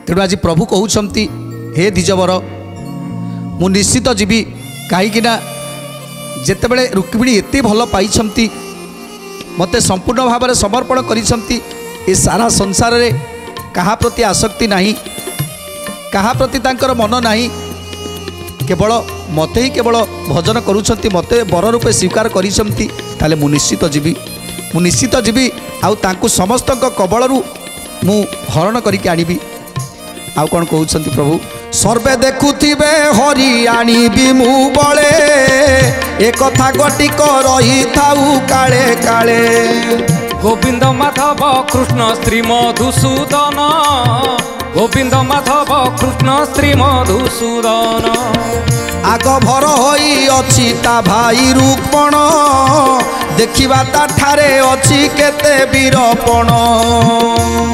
तेणु आज प्रभु कहउछंती हे द्विजवर मु निश्चित जीवी कहीं जेतेबेले रुक्मिणी एते भल पाइछंती मते संपूर्ण भाव में समर्पण करिछंती ए सारा संसार रे कहा प्रति आसक्ति नहीं कहा प्रति तांकर मन नहीं केवल मते ही केवल भजन करुछंती मते बर रूपे स्वीकार करिछंती ताले मु निश्चित जीवी आउ तांकु समस्त कबलरू मु हरण करिके आनिबी। आउ कौन कहउछंती प्रभु सर्वे देखुथिबे हरि आनिबी मु बळे ए कथा गटिक रही थाउ काले काले गोविंद माधव कृष्ण श्री मधुसूदन गोविंद माधव कृष्ण श्री मधुसूदन आग भर होई अछि ता भाई रुक्मण देखिबा ता ठारे अछि केते वीरपण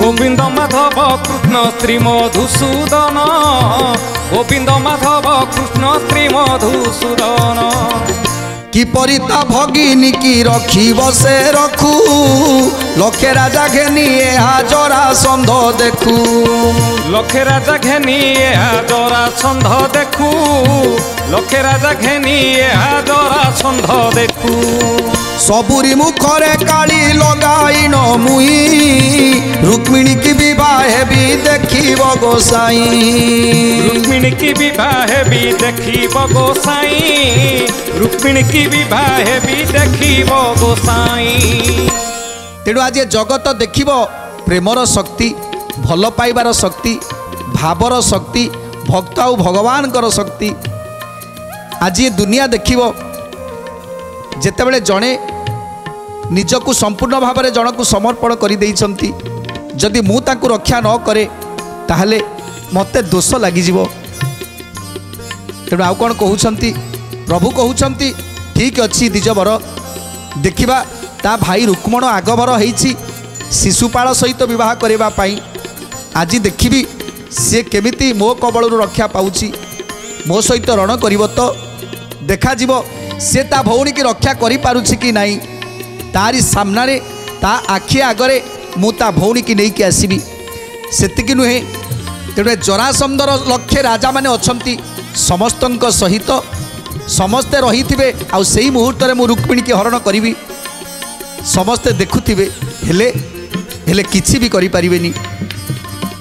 गोविंद माधव कृष्ण श्री मधुसूदन गोविंद माधव कृष्ण श्री मधुसूदन किपरि ता भगिनी की रखी बसे रखू लखे राजा घेनी जरा संध देखू लखे राजा घेनी जरा संध देखू लखे राजा घेनी जरा संध देखू सबुरी मुखरे काली लगाइन मुई रुक्मिणी की विवाह भी देखी गोसाई रुक्मिणी की विवाह भी देखी गोसाई रुक्मिणी की विवाह भी देखी गोसाई। तेणु आज जगत देखिब प्रेमर शक्ति भल पाइबार शक्ति भावर शक्ति भक्त आउ भगवान शक्ति आज ये दुनिया देखिब जेतेबेले जड़े निजकु संपूर्ण भाव में जन को समर्पण कर देइछंती जदि मु ताकु रक्षा न करे ताहले मते दोष लागिजिवो। तेणु आउ कौन कहउछंती प्रभु कहउछंती ठीक अच्छी द्विजवर देखिबा ता भाई रुक्मण आगभर होइछि शिशुपाल सहित विवाह करबा पाई आज देखिबी से केमिति मो कबलरू रक्षा पाउछि मो सहित रण करिवो तो देखा जीवो से ता भौणी की रक्षा करि पारुछि कि नाही तारी सामना रे ता आखि आगरे मु ता भौणी की नहीं कि आसीबी सेतिकी नुहे। तेणु जरासंधर लक्षे राजा माने अछंती समस्तंक सहित समस्ते रही आउ सेही मुहूर्त में मु रुक्मिणी की हरण करी समस्ते देखुथिबे हेले हेले किछि भी करि परिबेनी।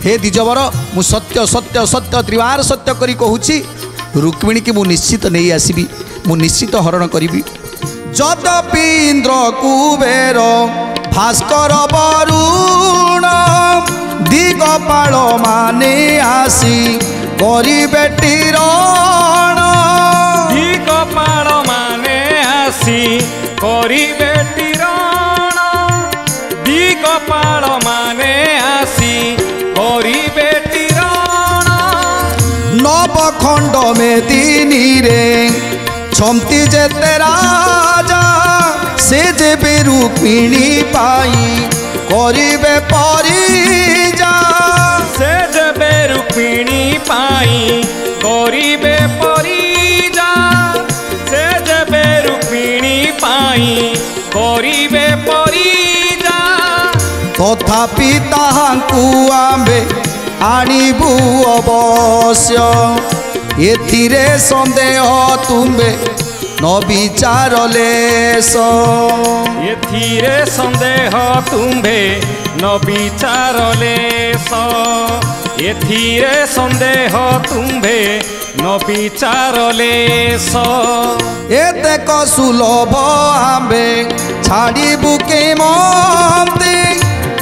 हे द्विजवर मु सत्य सत्य सत्य त्रिवार सत्य करी कहूछि रुक्मिणी की मु निश्चित नहीं आसीबी मु निश्चित हरण करी। जदपि इंद्र कुबेर भास्कर वरुण दिगपाल माने आसी करिबे टिरण दिगपाल माने आसी करिबे टिरण दिगपाल माने आसी करिबे टिरण नवखंड में दिनी रे छमती जेते राजा से जेबे रुक्मिणी पाई करिबे परिजा से जेबे रुक्मिणी पाई करिबे परिजा से जेबे रुक्मिणी पाई करिबे परिजा तथापि ताहांकु आंबे आनिबु अवश्य एथिरे संदेह तुम्बे न विचार लेस एथिरे संदेह तुम्बे न विचार लेस एथिरे संदेह तुम्बे न विचार लेस एते सुलभ आंबे छाड़िबु के मते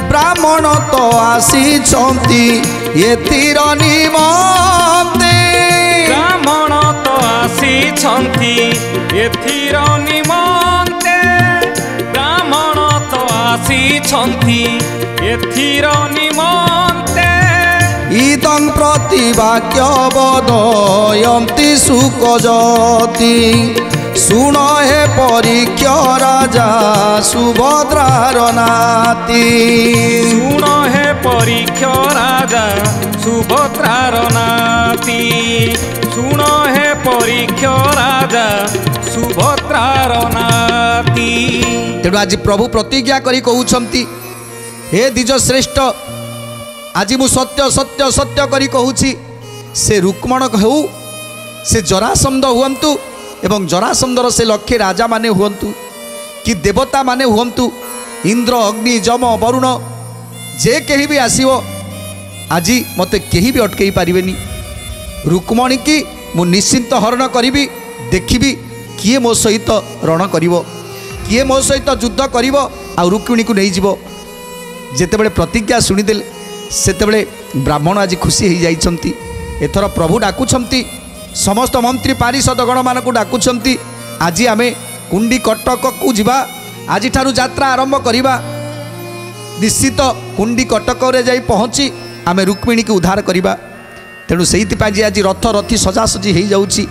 ब्राह्मण तो आसी छंती एथिर निमते ब्राह्मण तो आसी छंती एथिर निमते ब्राह्मण तो आसी छंती एथिर निमते इदं प्रतिवाक्य बदयन्ति सुकजति सुन हे परीक्ष राजा सुभद्रार नाती सुन हे परीक्ष राजा सुभद्रार नाती सुन हे परीक्ष राजा सुभद्रार नाती। तेणु आज प्रभु प्रतिज्ञा करी कहउछंती हे द्विज श्रेष्ठ आज मु सत्य सत्य सत्य करी कहूची से रुक्मण हो से जरासंध हुअंतु एवं जरासंधर से लक्षे राजा माने हुअंतु कि देवता माने हुअंतु इंद्र अग्नि जम वरुण जे कहीं भी आसीवो आज मते कहीं भी अटकई पारिबेनी रुक्मणी की मु निश्चिंत हरण करी देखी किए मो सहित रण करिवो किए मो सहित युद्ध करिवो आ रुक्मिणी को नहीं जीवो जेतेबेले प्रतिज्ञा शुणीदेले सेतेबेले ब्राह्मण आज खुशी हो जाइछंती एथर प्रभु डाकुछंती समस्त मंत्री पारिषद गण मान को डाकुछंती आज आमे कुंडी कटक को जीवा आज ठारू यात्रा आरंभ करिबा निश्चित कुंडी कटक रे जाई पहुँची आमे रुक्मिणी को उद्धार करिबा तेणु सेइति आज रथ रथी सजासजी हो जाउची।